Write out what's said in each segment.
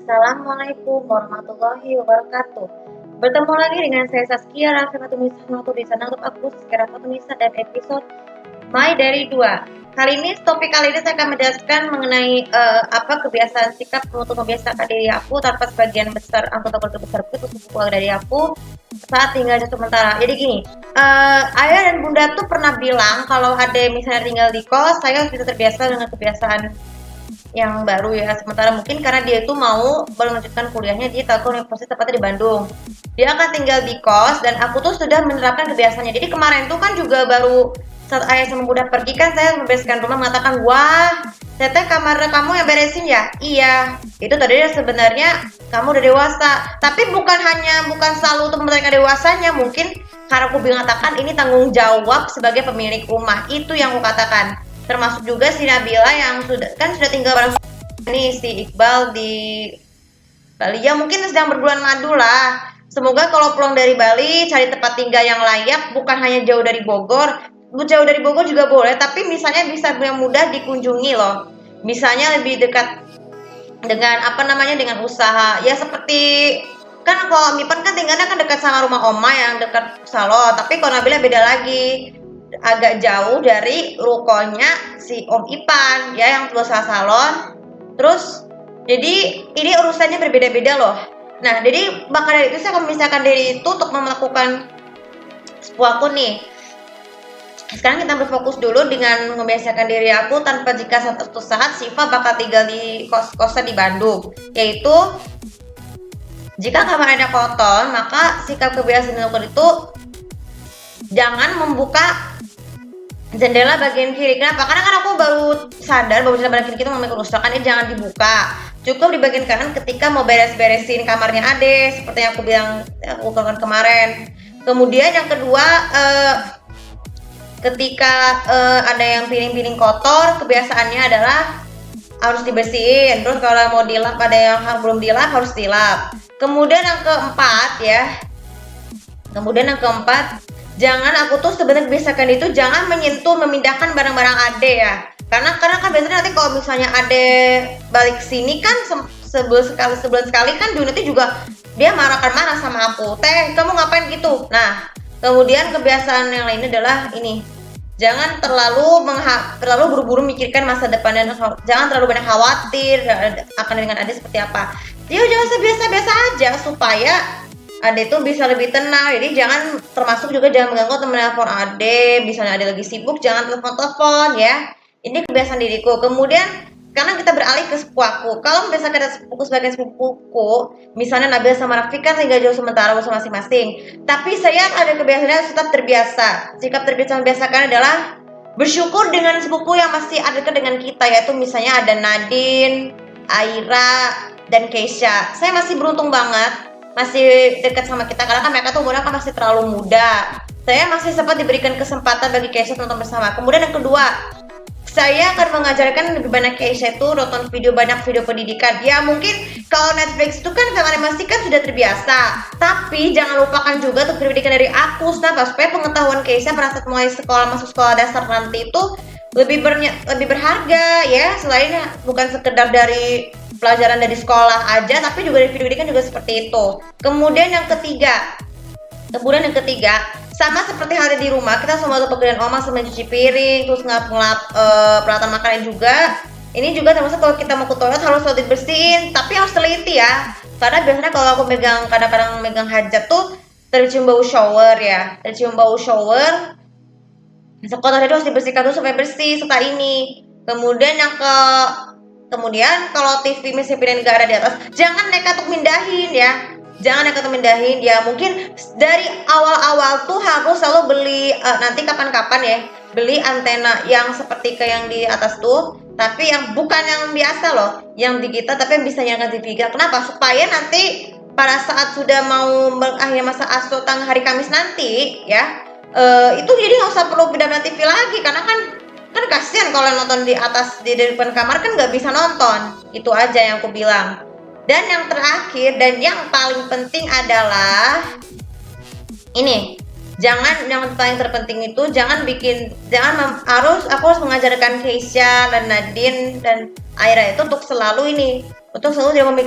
Assalamualaikum warahmatullahi wabarakatuh. Bertemu lagi dengan saya Saskia Raffi Fatunisa di sana untuk aku Saskia Fatunisa dan episode My dari 2. Topik kali ini saya akan menjelaskan mengenai apa kebiasaan sikap untuk membiasakan diri aku tanpa sebagian besar anggota keluarga besarku itu sepupu keluarga dari aku saat tinggal sementara. Jadi gini, ayah dan bunda tuh pernah bilang kalau ada misalnya tinggal di kos, saya harus bisa terbiasa dengan kebiasaan yang baru ya. Sementara mungkin karena dia itu mau melanjutkan kuliahnya di Telkom Universitas tepatnya di Bandung. Dia akan tinggal di kos dan aku tuh sudah menerapkan kebiasaannya. Jadi kemarin tuh kan juga baru saat ayah sama bunda pergi kan saya membereskan rumah mengatakan, wah teteh kamar kamu yang beresin ya? Iya. Itu tadi sebenarnya kamu udah dewasa. Tapi bukan selalu untuk mereka dewasanya, mungkin karena aku mengatakan ini tanggung jawab sebagai pemilik rumah. Itu yang aku katakan. Termasuk juga si Nabila yang sudah tinggal bareng ini si Iqbal di Bali ya, mungkin sedang berbulan madu lah. Semoga kalau pulang dari Bali cari tempat tinggal yang layak, bukan hanya jauh dari Bogor. Jauh dari Bogor juga boleh, tapi misalnya bisa yang mudah dikunjungi loh. Misalnya lebih dekat dengan dengan usaha ya, seperti kan kalau Mipan kan tinggalnya kan dekat sama rumah oma yang dekat salon, tapi kalau Nabila beda lagi, agak jauh dari rukonya si Om Ipan ya yang usaha salon. Terus jadi ini urusannya berbeda-beda loh. Nah jadi maka dari itu saya akan memisahkan diri itu untuk melakukan sebuah aku nih. Sekarang kita berfokus dulu dengan membiasakan diri aku tanpa jika suatu saat Siva bakal tinggal di kos-kosan di Bandung, yaitu jika kamarnya kotor maka sikap kebiasaan aku itu jangan membuka jendela bagian kiri. Kenapa? Karena kan aku baru sadar bahwa jendela bagian kiri itu memiliki kerusakan, ini jangan dibuka. Cukup di bagian kanan ketika mau beres-beresin kamarnya Ade, seperti yang aku bilang aku lakukan kemarin. Kemudian yang kedua, ketika ada yang piring-piring kotor, kebiasaannya adalah harus dibersihin. Terus kalau mau dilap, ada yang belum dilap harus dilap. Kemudian yang keempat, jangan aku tuh sebenarnya biasakan itu jangan menyentuh memindahkan barang-barang Ade ya. Karena kan biasanya nanti kalau misalnya Ade balik sini kan sebulan sekali kan Duniti juga dia marah sama aku. Teh, kamu ngapain gitu? Nah, kemudian kebiasaan yang lainnya adalah ini. Jangan terlalu buru-buru mikirkan masa depan dan jangan terlalu banyak khawatir akan dengan Ade seperti apa. Dia jangan sebiasa-biasa aja supaya Ade tuh bisa lebih tenang. Jadi jangan, termasuk juga jangan mengganggu teman telepon Ade. Misalnya Ade lagi sibuk, jangan telepon-telepon ya. Ini kebiasaan diriku. Kemudian karena kita beralih ke sepupu aku. Kalau misalkan ada sepupu sebagai sepupuku, misalnya Nabil sama Rafiq kan tinggal jauh sementara bersama masing-masing. Tapi saya ada kebiasaannya tetap terbiasa. Sikap terbiasa membiasakan adalah bersyukur dengan sepupu yang masih ada dekat dengan kita, yaitu misalnya ada Nadine, Aira, dan Keisha. Saya masih beruntung banget masih dekat sama kita karena kan mereka tuh umurnya kan masih terlalu muda. Saya masih sempat diberikan kesempatan bagi Keisha nonton bersama. Kemudian yang kedua, saya akan mengajarkan lebih banyak Keisha itu nonton banyak video pendidikan. Ya mungkin kalau Netflix itu kan film animasi kan sudah terbiasa, tapi jangan lupakan juga untuk pendidikan dari aku, supaya pengetahuan Keisha pada saat mulai masuk sekolah dasar nanti itu lebih berharga ya. Selain bukan sekedar dari pelajaran dari sekolah aja, tapi juga dari pendidikan juga seperti itu. Kemudian yang ketiga, sama seperti halnya di rumah, kita semua tuh pekerjaan oma sama cuci piring, terus ngelap peralatan makanan juga. Ini juga termasuk kalau kita mau ke toilet harus selalu dibersihin, tapi harus teliti ya. Karena biasanya kalau aku kadang-kadang megang hajat tuh tercium bau shower ya, sekolah itu harus dibersihkan dulu supaya bersih setelah ini. Kemudian kalau TV mesin pindahin nggak ada di atas, jangan nekat untuk mindahin ya. Ya mungkin dari awal-awal tuh harus selalu beli nanti kapan-kapan ya, beli antena yang seperti kayak yang di atas tuh, tapi yang bukan yang biasa loh, yang digital tapi yang bisa nyalakan TV. Kenapa? Supaya nanti pada saat sudah mau berakhir masa asuh hari Kamis nanti ya, itu jadi nggak usah perlu pindah TV lagi, karena kan kasihan kalau nonton di atas di depan kamar kan nggak bisa nonton. Itu aja yang aku bilang. Dan yang terakhir dan yang paling penting adalah ini, Jangan, yang paling terpenting itu aku harus mengajarkan Keisha dan Nadine dan Aira itu untuk selalu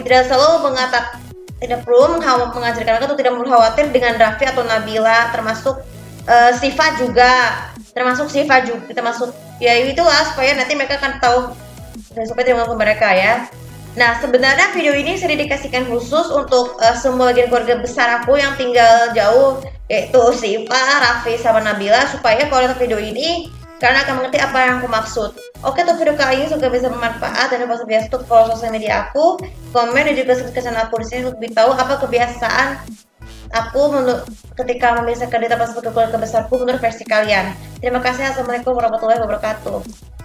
tidak selalu mengatakan, tidak perlu mengajarkan mereka untuk tidak perlu khawatir dengan Raffi atau Nabila, termasuk Siva juga termasuk, ya itulah supaya nanti mereka akan tahu dan supaya tidak mengganggu mereka ya. Nah, sebenarnya video ini sering dikasihkan khusus untuk semua bagian keluarga besar aku yang tinggal jauh, yaitu Siva, Raffi, sama Nabila, supaya kalau nonton video ini karena akan mengerti apa yang aku maksud. Oke, untuk video kali ini semoga bisa bermanfaat dan dapat biasa untuk follow sosial media aku, komen dan juga subscribe channel aku di sini untuk lebih tahu apa kebiasaan aku ketika memisahkan data pas keluarga besarku menurut versi kalian. Terima kasih. Assalamualaikum warahmatullahi wabarakatuh.